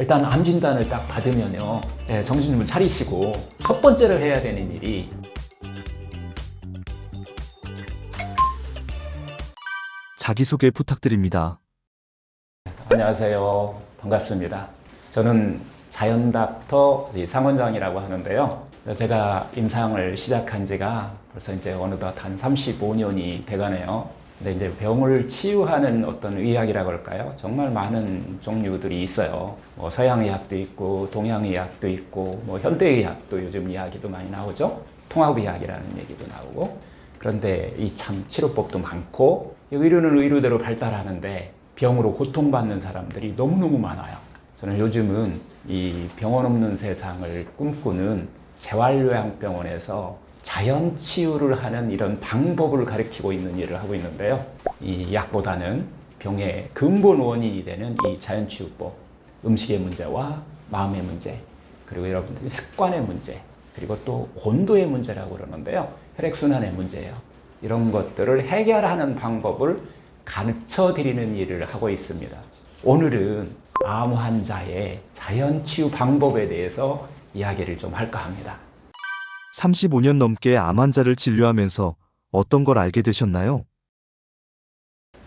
일단 암 진단을 딱 받으면요, 정신 좀 차리시고 첫 번째로 해야 되는 일이 자기소개 부탁드립니다. 안녕하세요. 반갑습니다. 저는 자연닥터 상원장이라고 하는데요. 제가 임상을 시작한 지가 벌써 이제 어느덧 한 35년이 돼가네요. 근데 이제 병을 치유하는 어떤 의학이라고 할까요? 정말 많은 종류들이 있어요. 뭐 서양의학도 있고, 동양의학도 있고, 뭐 현대의학도 요즘 이야기도 많이 나오죠. 통합의학이라는 얘기도 나오고. 그런데 이 참 치료법도 많고, 의료는 의료대로 발달하는데 병으로 고통받는 사람들이 너무너무 많아요. 저는 요즘은 이 병원 없는 세상을 꿈꾸는 재활요양병원에서 자연 치유를 하는 이런 방법을 가르치고 있는 일을 하고 있는데요. 이 약보다는 병의 근본 원인이 되는 이 자연 치유법, 음식의 문제와 마음의 문제, 그리고 여러분들이 습관의 문제, 그리고 또 온도의 문제라고 그러는데요. 혈액순환의 문제예요. 이런 것들을 해결하는 방법을 가르쳐 드리는 일을 하고 있습니다. 오늘은 암 환자의 자연 치유 방법에 대해서 이야기를 좀 할까 합니다. 35년 넘게 암 환자를 진료하면서 어떤 걸 알게 되셨나요?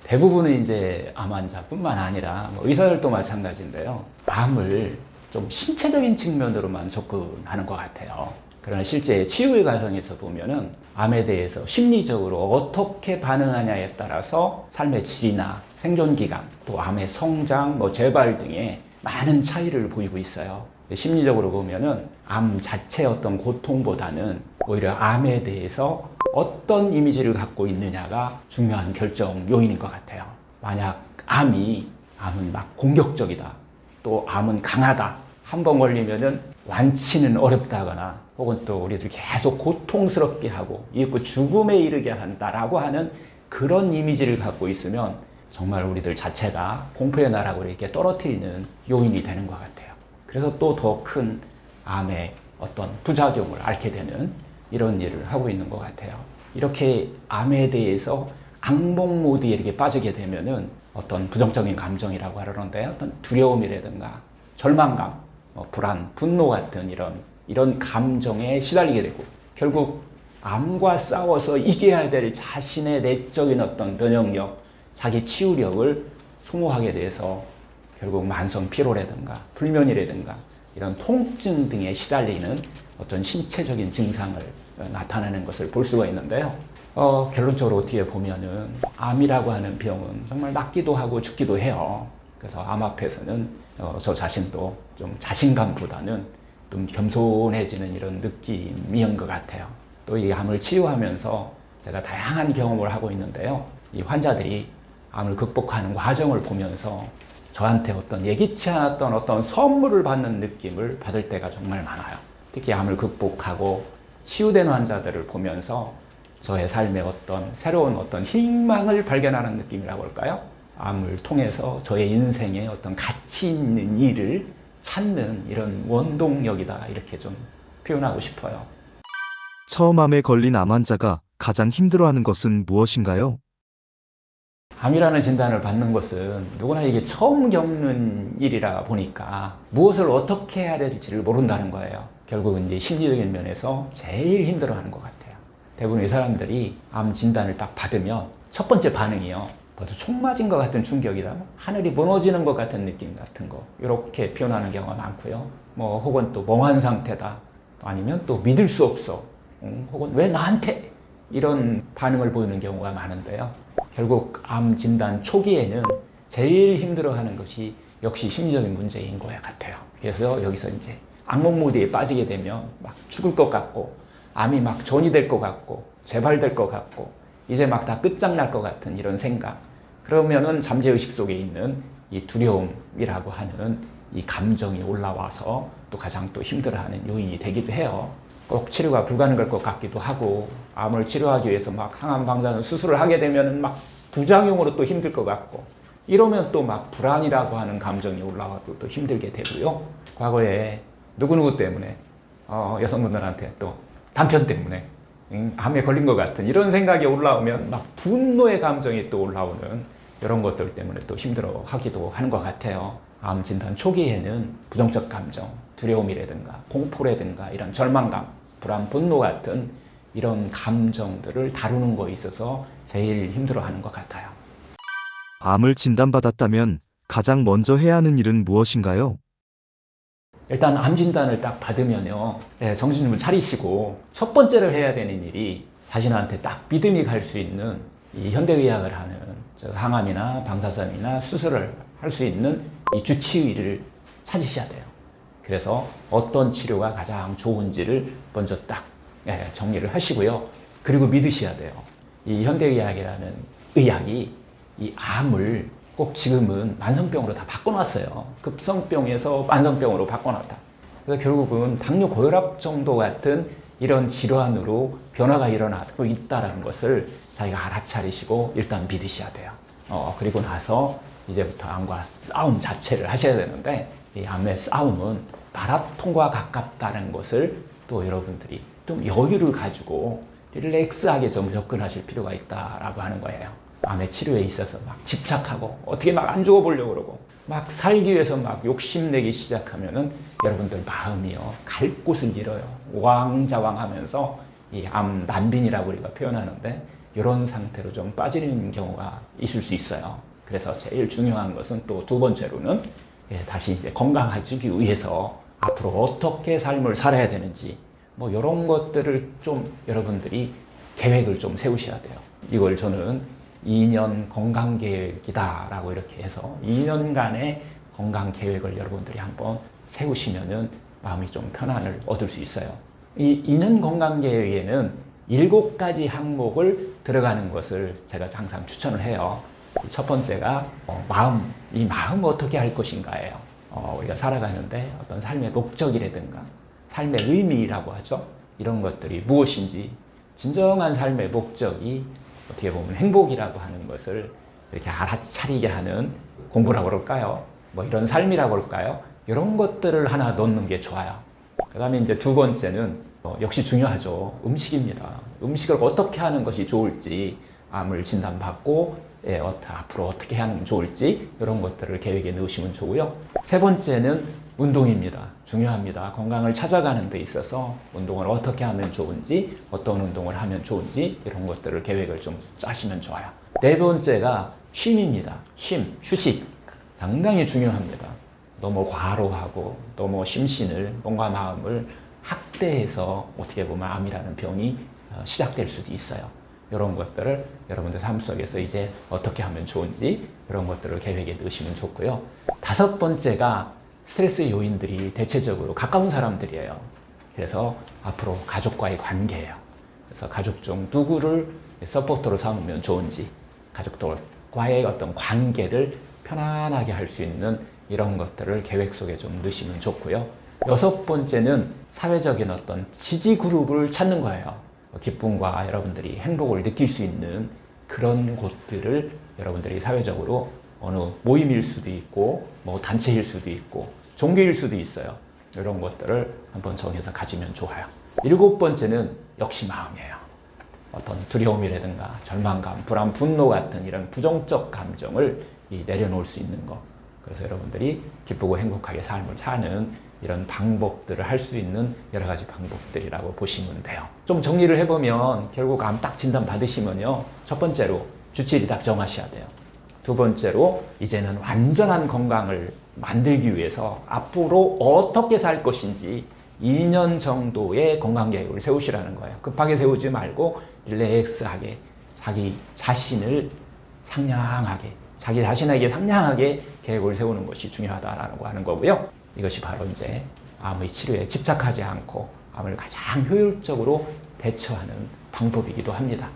대부분은 이제 암 환자뿐만 아니라 의사들도 마찬가지인데요. 암을 좀 신체적인 측면으로만 접근하는 것 같아요. 그러나 실제 치유의 과정에서 보면은 암에 대해서 심리적으로 어떻게 반응하냐에 따라서 삶의 질이나 생존 기간, 또 암의 성장, 재발 등의 많은 차이를 보이고 있어요. 심리적으로 보면은 암 자체의 어떤 고통보다는 오히려 암에 대해서 어떤 이미지를 갖고 있느냐가 중요한 결정 요인인 것 같아요. 만약 암은 막 공격적이다, 또 암은 강하다, 한 번 걸리면은 완치는 어렵다거나 혹은 또 우리들이 계속 고통스럽게 하고 이윽고 죽음에 이르게 한다라고 하는 그런 이미지를 갖고 있으면 정말 우리들 자체가 공포의 나락으로 이렇게 떨어뜨리는 요인이 되는 것 같아요. 그래서 또 더 큰 암의 어떤 부작용을 앓게 되는 이런 일을 하고 있는 것 같아요. 이렇게 암에 대해서 악몽 모드에 이렇게 빠지게 되면은 어떤 부정적인 감정이라고 하는데 어떤 두려움이라든가 절망감, 불안, 분노 같은 이런 감정에 시달리게 되고 결국 암과 싸워서 이겨야 될 자신의 내적인 어떤 면역력, 자기 치유력을 소모하게 돼서 결국 만성 피로라든가 불면이라든가 이런 통증 등에 시달리는 어떤 신체적인 증상을 나타내는 것을 볼 수가 있는데요. 결론적으로 어떻게 보면은 암이라고 하는 병은 정말 낫기도 하고 죽기도 해요. 그래서 암 앞에서는 저 자신도 좀 자신감보다는 좀 겸손해지는 이런 느낌인 것 같아요. 또 이 암을 치유하면서 제가 다양한 경험을 하고 있는데요. 이 환자들이 암을 극복하는 과정을 보면서 저한테 어떤 예기치 않았던 어떤 선물을 받는 느낌을 받을 때가 정말 많아요. 특히 암을 극복하고 치유된 환자들을 보면서 저의 삶에 어떤 새로운 어떤 희망을 발견하는 느낌이라고 할까요? 암을 통해서 저의 인생에 어떤 가치 있는 일을 찾는 이런 원동력이다, 이렇게 좀 표현하고 싶어요. 처음 암에 걸린 암 환자가 가장 힘들어하는 것은 무엇인가요? 암이라는 진단을 받는 것은 누구나 이게 처음 겪는 일이라 보니까 무엇을 어떻게 해야 될지를 모른다는 거예요. 결국은 이제 심리적인 면에서 제일 힘들어하는 것 같아요. 대부분 이 사람들이 암 진단을 딱 받으면 첫 번째 반응이요, 벌써 총 맞은 것 같은 충격이다, 하늘이 무너지는 것 같은 느낌 같은 거, 이렇게 표현하는 경우가 많고요. 혹은 또 멍한 상태다, 아니면 또 믿을 수 없어, 혹은 왜 나한테, 이런 반응을 보이는 경우가 많은데요. 결국 암 진단 초기에는 제일 힘들어하는 것이 역시 심리적인 문제인 것 같아요. 그래서 여기서 이제 악몽 모드에 빠지게 되면 막 죽을 것 같고, 암이 막 전이 될 것 같고, 재발될 것 같고, 이제 막 다 끝장날 것 같은 이런 생각. 그러면은 잠재의식 속에 있는 이 두려움이라고 하는 이 감정이 올라와서 또 가장 또 힘들어하는 요인이 되기도 해요. 꼭 치료가 불가능할 것 같기도 하고, 암을 치료하기 위해서 막 항암 방사능 수술을 하게 되면 막 부작용으로 또 힘들 것 같고, 이러면 또 막 불안이라고 하는 감정이 올라와도 또 힘들게 되고요. 과거에 누구누구 때문에 여성분들한테 또 남편 때문에 암에 걸린 것 같은 이런 생각이 올라오면 막 분노의 감정이 또 올라오는 이런 것들 때문에 또 힘들어 하기도 하는 것 같아요. 암 진단 초기에는 부정적 감정, 두려움이라든가 공포라든가 이런 절망감, 불안, 분노 같은 이런 감정들을 다루는 거에 있어서 제일 힘들어하는 것 같아요. 암을 진단받았다면 가장 먼저 해야 하는 일은 무엇인가요? 일단 암 진단을 딱 받으면요, 정신 좀 차리시고 첫 번째로 해야 되는 일이 자신한테 딱 믿음이 갈 수 있는 이 현대의학을 하는 항암이나 방사선이나 수술을 할 수 있는 이 주치의를 찾으셔야 돼요. 그래서 어떤 치료가 가장 좋은지를 먼저 딱 정리를 하시고요. 그리고 믿으셔야 돼요. 이 현대의학이라는 의학이 이 암을 꼭 지금은 만성병으로 다 바꿔놨어요. 급성병에서 만성병으로 바꿔놨다. 그래서 결국은 당뇨 고혈압 정도 같은 이런 질환으로 변화가 일어나고 있다는 것을 자기가 알아차리시고 일단 믿으셔야 돼요. 그리고 나서 이제부터 암과 싸움 자체를 하셔야 되는데, 이 암의 싸움은 마라톤과 가깝다는 것을 또 여러분들이 좀 여유를 가지고 릴렉스하게 좀 접근하실 필요가 있다라고 하는 거예요. 암의 치료에 있어서 막 집착하고 어떻게 막 안 죽어보려고 그러고 막 살기 위해서 막 욕심내기 시작하면은 여러분들 마음이요, 갈 곳을 잃어요. 우왕좌왕하면서 이 암 난빈이라고 우리가 표현하는데, 이런 상태로 좀 빠지는 경우가 있을 수 있어요. 그래서 제일 중요한 것은 또 두 번째로는 다시 이제 건강해지기 위해서 앞으로 어떻게 삶을 살아야 되는지, 뭐 이런 것들을 좀 여러분들이 계획을 좀 세우셔야 돼요. 이걸 저는 2년 건강 계획이다라고 이렇게 해서 2년간의 건강 계획을 여러분들이 한번 세우시면은 마음이 좀 편안을 얻을 수 있어요. 이 2년 건강 계획에는 7가지 항목을 들어가는 것을 제가 항상 추천을 해요. 첫 번째가 마음, 이 마음 어떻게 할 것인가예요. 우리가 살아가는데 어떤 삶의 목적이라든가 삶의 의미라고 하죠. 이런 것들이 무엇인지, 진정한 삶의 목적이 어떻게 보면 행복이라고 하는 것을 이렇게 알아차리게 하는 공부라고 그럴까요? 뭐 이런 삶이라고 그럴까요? 이런 것들을 하나 넣는 게 좋아요. 그 다음에 이제 두 번째는 역시 중요하죠. 음식입니다. 음식을 어떻게 하는 것이 좋을지, 암을 진단받고 앞으로 어떻게 하는 게 좋을지 이런 것들을 계획에 넣으시면 좋고요. 세 번째는 운동입니다. 중요합니다. 건강을 찾아가는 데 있어서 운동을 어떻게 하면 좋은지, 어떤 운동을 하면 좋은지 이런 것들을 계획을 좀 짜시면 좋아요. 네 번째가 쉼입니다. 쉼, 휴식. 상당히 중요합니다. 너무 과로하고 너무 심신을, 몸과 마음을 학대해서 어떻게 보면 암이라는 병이 시작될 수도 있어요. 이런 것들을 여러분들 삶 속에서 이제 어떻게 하면 좋은지 이런 것들을 계획에 넣으시면 좋고요. 다섯 번째가 스트레스 요인들이 대체적으로 가까운 사람들이에요. 그래서 앞으로 가족과의 관계예요. 그래서 가족 중 누구를 서포터로 삼으면 좋은지, 가족들과의 어떤 관계를 편안하게 할 수 있는 이런 것들을 계획 속에 좀 넣으시면 좋고요. 여섯 번째는 사회적인 어떤 지지 그룹을 찾는 거예요. 기쁨과 여러분들이 행복을 느낄 수 있는 그런 곳들을 여러분들이 사회적으로 어느 모임일 수도 있고, 뭐 단체일 수도 있고, 종교일 수도 있어요. 이런 것들을 한번 정해서 가지면 좋아요. 일곱 번째는 역시 마음이에요. 어떤 두려움이라든가 절망감, 불안, 분노 같은 이런 부정적 감정을 내려놓을 수 있는 것. 그래서 여러분들이 기쁘고 행복하게 삶을 사는 이런 방법들을 할 수 있는 여러 가지 방법들이라고 보시면 돼요. 좀 정리를 해보면 결국 암 딱 진단 받으시면요, 첫 번째로 주치의를 딱 정하셔야 돼요. 두 번째로 이제는 완전한 건강을 만들기 위해서 앞으로 어떻게 살 것인지 2년 정도의 건강 계획을 세우시라는 거예요. 급하게 세우지 말고 릴렉스하게 자기 자신을 상냥하게, 자기 자신에게 상냥하게 계획을 세우는 것이 중요하다라고 하는 거고요. 이것이 바로 이제 암의 치료에 집착하지 않고 암을 가장 효율적으로 대처하는 방법이기도 합니다.